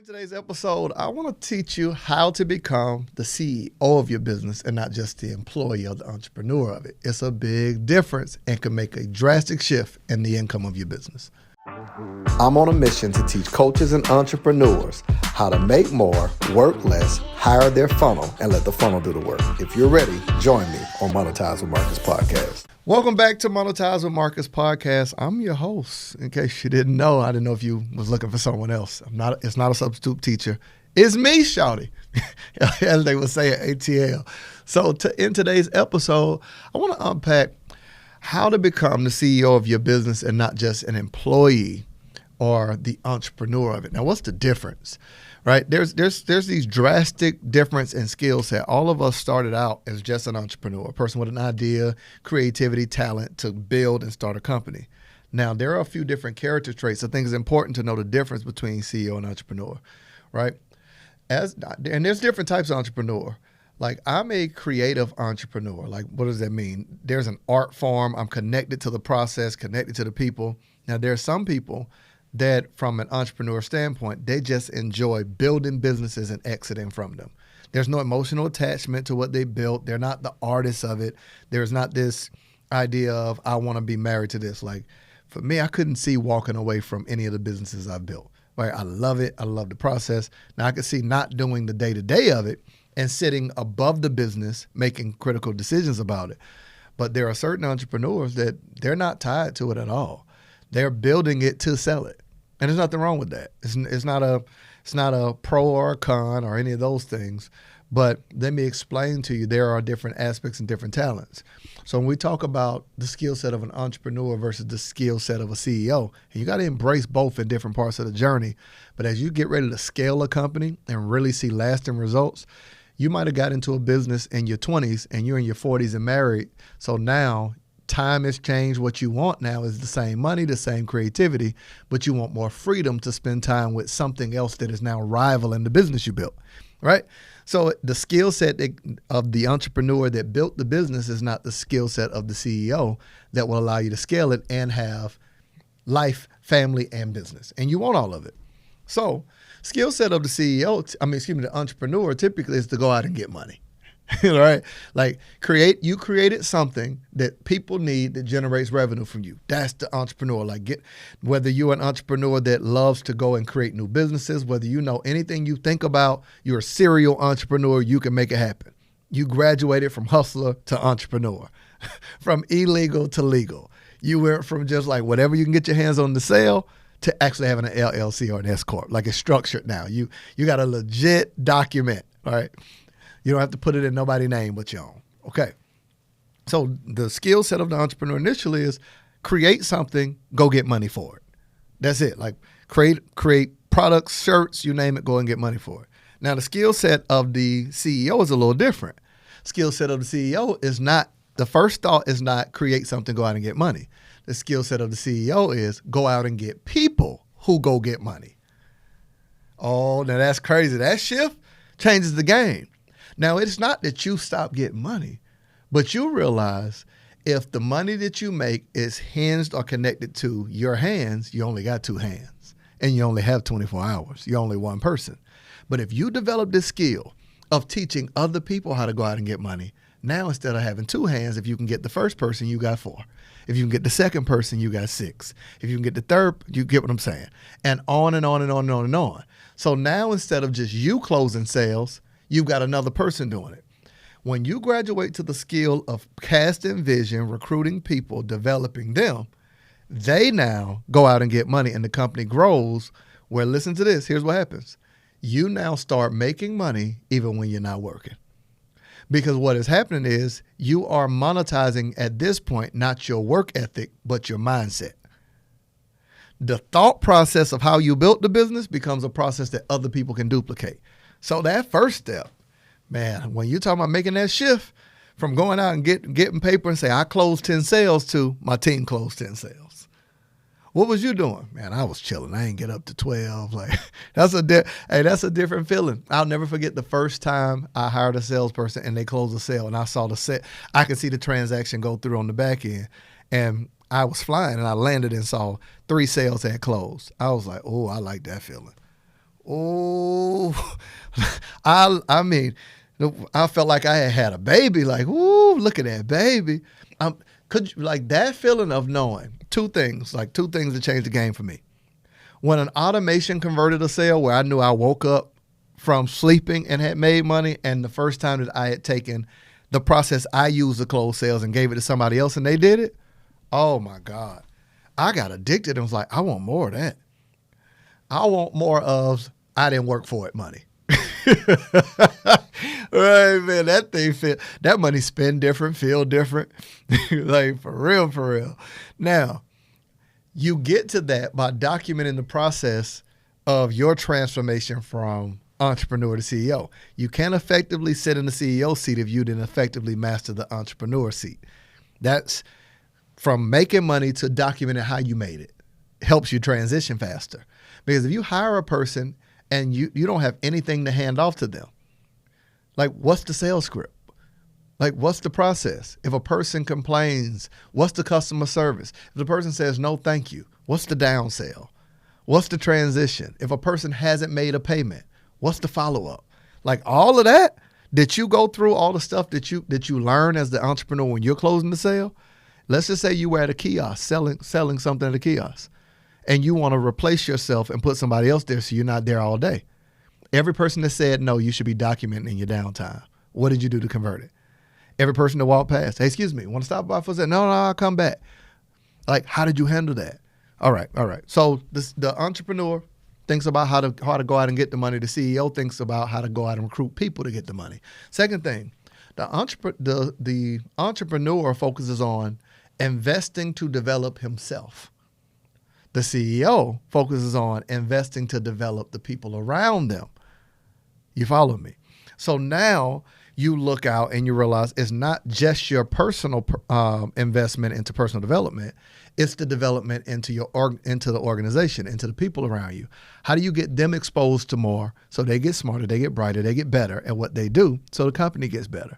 In today's episode, I want to teach you how to become the CEO of your business and not just the employee or the entrepreneur of it. It's a big difference and can make a drastic shift in the income of your business. I'm on a mission to teach coaches and entrepreneurs how to make more, work less, hire their funnel, and let the funnel do the work. If you're ready, join me on Monetize with Marcus podcast. Welcome back to Monetize with Marcus podcast. I'm your host. In case you didn't know, I didn't know if you was looking for someone else. It's not a substitute teacher. It's me, shawty, as they would say at ATL. So in today's episode, I want to unpack how to become the CEO of your business and not just an employee or the entrepreneur of it. Now, what's the difference, right? There's these drastic difference in skill set. All of us started out as just an entrepreneur, a person with an idea, creativity, talent to build and start a company. Now, there are a few different character traits. I think it's important to know the difference between CEO and entrepreneur, right? And there's different types of entrepreneur. Like, I'm a creative entrepreneur. Like, what does that mean? There's an art form. I'm connected to the process, connected to the people. Now, there are some people that, from an entrepreneur standpoint, they just enjoy building businesses and exiting from them. There's no emotional attachment to what they built. They're not the artists of it. There's not this idea of, I want to be married to this. Like, for me, I couldn't see walking away from any of the businesses I've built. Right? I love it. I love the process. Now, I could see not doing the day-to-day of it and sitting above the business, making critical decisions about it. But there are certain entrepreneurs that they're not tied to it at all. They're building it to sell it. And there's nothing wrong with that. It's not a pro or a con or any of those things. But let me explain to you, there are different aspects and different talents. So when we talk about the skill set of an entrepreneur versus the skill set of a CEO, you got to embrace both in different parts of the journey. But as you get ready to scale a company and really see lasting results, you might have got into a business in your 20s and you're in your 40s and married. So now time has changed. What you want now is the same money, the same creativity, but you want more freedom to spend time with something else that is now rivaling the business you built, right? So the skill set of the entrepreneur that built the business is not the skill set of the CEO that will allow you to scale it and have life, family, and business. And you want all of it. So skill set of the the entrepreneur typically is to go out and get money, right? Like you created something that people need that generates revenue from you. That's the entrepreneur. Whether you're an entrepreneur that loves to go and create new businesses, whether you know anything you think about, you're a serial entrepreneur, you can make it happen. You graduated from hustler to entrepreneur, from illegal to legal. You went from just like whatever you can get your hands on to sell to actually having an LLC or an S Corp. Like, it's structured now. You got a legit document, all right? You don't have to put it in nobody's name but your own. Okay. So the skill set of the entrepreneur initially is create something, go get money for it. That's it. Like create products, shirts, you name it, go and get money for it. Now the skill set of the CEO is a little different. Skill set of the CEO is not, the first thought is not create something, go out and get money. The skill set of the CEO is go out and get people who go get money. Oh, now that's crazy. That shift changes the game. Now, it's not that you stop getting money, but you realize if the money that you make is hinged or connected to your hands, you only got two hands and you only have 24 hours. You're only one person. But if you develop this skill of teaching other people how to go out and get money, now instead of having two hands, if you can get the first person, you got four. If you can get the second person, you got six. If you can get the third, you get what I'm saying. And on and on and on and on and on. So now instead of just you closing sales, you've got another person doing it. When you graduate to the skill of casting vision, recruiting people, developing them, they now go out and get money and the company grows where, listen to this, here's what happens. You now start making money even when you're not working. Because what is happening is you are monetizing at this point, not your work ethic, but your mindset. The thought process of how you built the business becomes a process that other people can duplicate. So that first step, man, when you're talking about making that shift from going out and getting paper and say, I closed 10 sales to my team closed 10 sales. What was you doing? Man, I was chilling. I ain't get up to 12. Like that's a different feeling. I'll never forget the first time I hired a salesperson and they closed a sale and I saw I could see the transaction go through on the back end. And I was flying and I landed and saw 3 sales had closed. I was like, oh, I like that feeling. Oh, I mean, I felt like I had a baby. Like, ooh, look at that baby. Like that feeling of knowing two things that changed the game for me. When an automation converted a sale where I knew I woke up from sleeping and had made money, and the first time that I had taken the process I used to close sales and gave it to somebody else and they did it, oh my God. I got addicted and was like, I want more of that. I want more of I didn't work for it money. Right, man, that money spend different, feel different. Like for real. Now, you get to that by documenting the process of your transformation from entrepreneur to CEO. You can't effectively sit in the CEO seat if you didn't effectively master the entrepreneur seat. That's from making money to documenting how you made it. Helps you transition faster. Because if you hire a person and you don't have anything to hand off to them, like what's the sales script? Like what's the process? If a person complains, what's the customer service? If the person says no thank you, what's the down sell? What's the transition? If a person hasn't made a payment, what's the follow-up? Like all of that you go through, all the stuff that you learn as the entrepreneur when you're closing the sale. Let's just say you were at a kiosk selling something at a kiosk and you want to replace yourself and put somebody else there so you're not there all day. Every person that said no, you should be documenting in your downtime. What did you do to convert it? Every person that walked past, hey, excuse me, want to stop by for a second? No, I'll come back. Like, how did you handle that? All right. So the entrepreneur thinks about how to go out and get the money. The CEO thinks about how to go out and recruit people to get the money. Second thing, the entrepreneur focuses on investing to develop himself. The CEO focuses on investing to develop the people around them. You follow me? So now you look out and you realize it's not just your personal investment into personal development. It's the development into the organization, into the people around you. How do you get them exposed to more so they get smarter, they get brighter, they get better at what they do so the company gets better?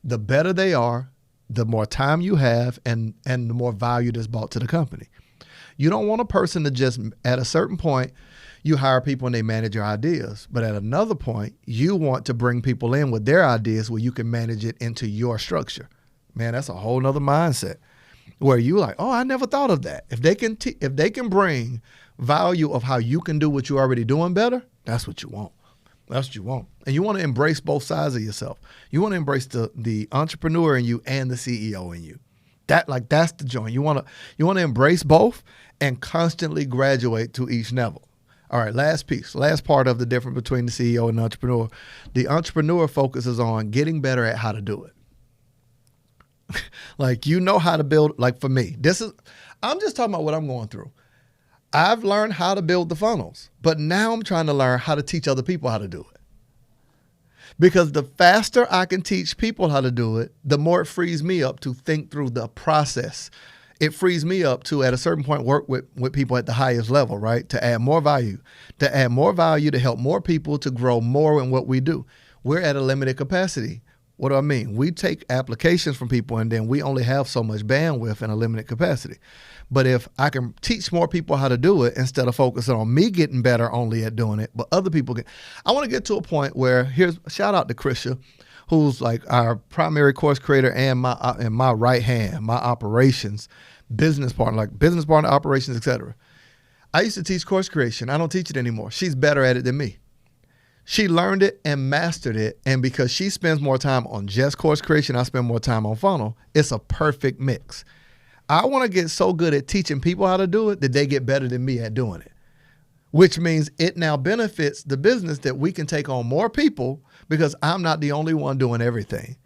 The better they are, the more time you have and the more value that's brought to the company. You don't want a person to just, at a certain point, you hire people and they manage your ideas. But at another point, you want to bring people in with their ideas where you can manage it into your structure. Man, that's a whole nother mindset where you like, oh, I never thought of that. If they can bring value of how you can do what you're already doing better, that's what you want. That's what you want. And you want to embrace both sides of yourself. You want to embrace the entrepreneur in you and the CEO in you. That's the joint. You want to embrace both and constantly graduate to each level. All right, last part of the difference between the CEO and the entrepreneur. The entrepreneur focuses on getting better at how to do it. Like, you know how to build, like for me, I'm just talking about what I'm going through. I've learned how to build the funnels, but now I'm trying to learn how to teach other people how to do it. Because the faster I can teach people how to do it, the more it frees me up to think through the process. It frees me up to, at a certain point, work with people at the highest level, right? To add more value, to help more people, to grow more in what we do. We're at a limited capacity. What do I mean? We take applications from people and then we only have so much bandwidth in a limited capacity. But if I can teach more people how to do it instead of focusing on me getting better only at doing it, but other people I want to get to a point where shout out to Krisha, who's like our primary course creator and my right hand, my operations business partner, operations, etc. I used to teach course creation. I don't teach it anymore. She's better at it than me. She learned it and mastered it. And because she spends more time on just course creation, I spend more time on funnel. It's a perfect mix. I want to get so good at teaching people how to do it that they get better than me at doing it, which means it now benefits the business that we can take on more people because I'm not the only one doing everything.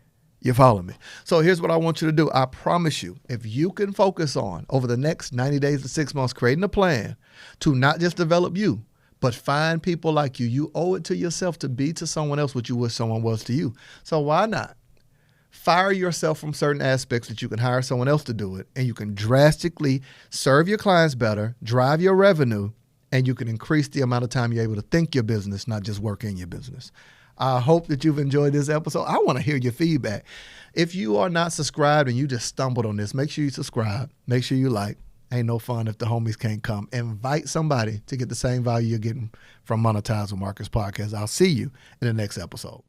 You follow me? So here's what I want you to do. I promise you, if you can focus on over the next 90 days to 6 months, creating a plan to not just develop you, but find people like you. You owe it to yourself to be to someone else what you wish someone was to you. So why not fire yourself from certain aspects that you can hire someone else to do it, and you can drastically serve your clients better, drive your revenue, and you can increase the amount of time you're able to think your business, not just work in your business. I hope that you've enjoyed this episode. I want to hear your feedback. If you are not subscribed and you just stumbled on this, make sure you subscribe, make sure you like, ain't no fun if the homies can't come. Invite somebody to get the same value you're getting from Monetize with Marcus podcast. I'll see you in the next episode.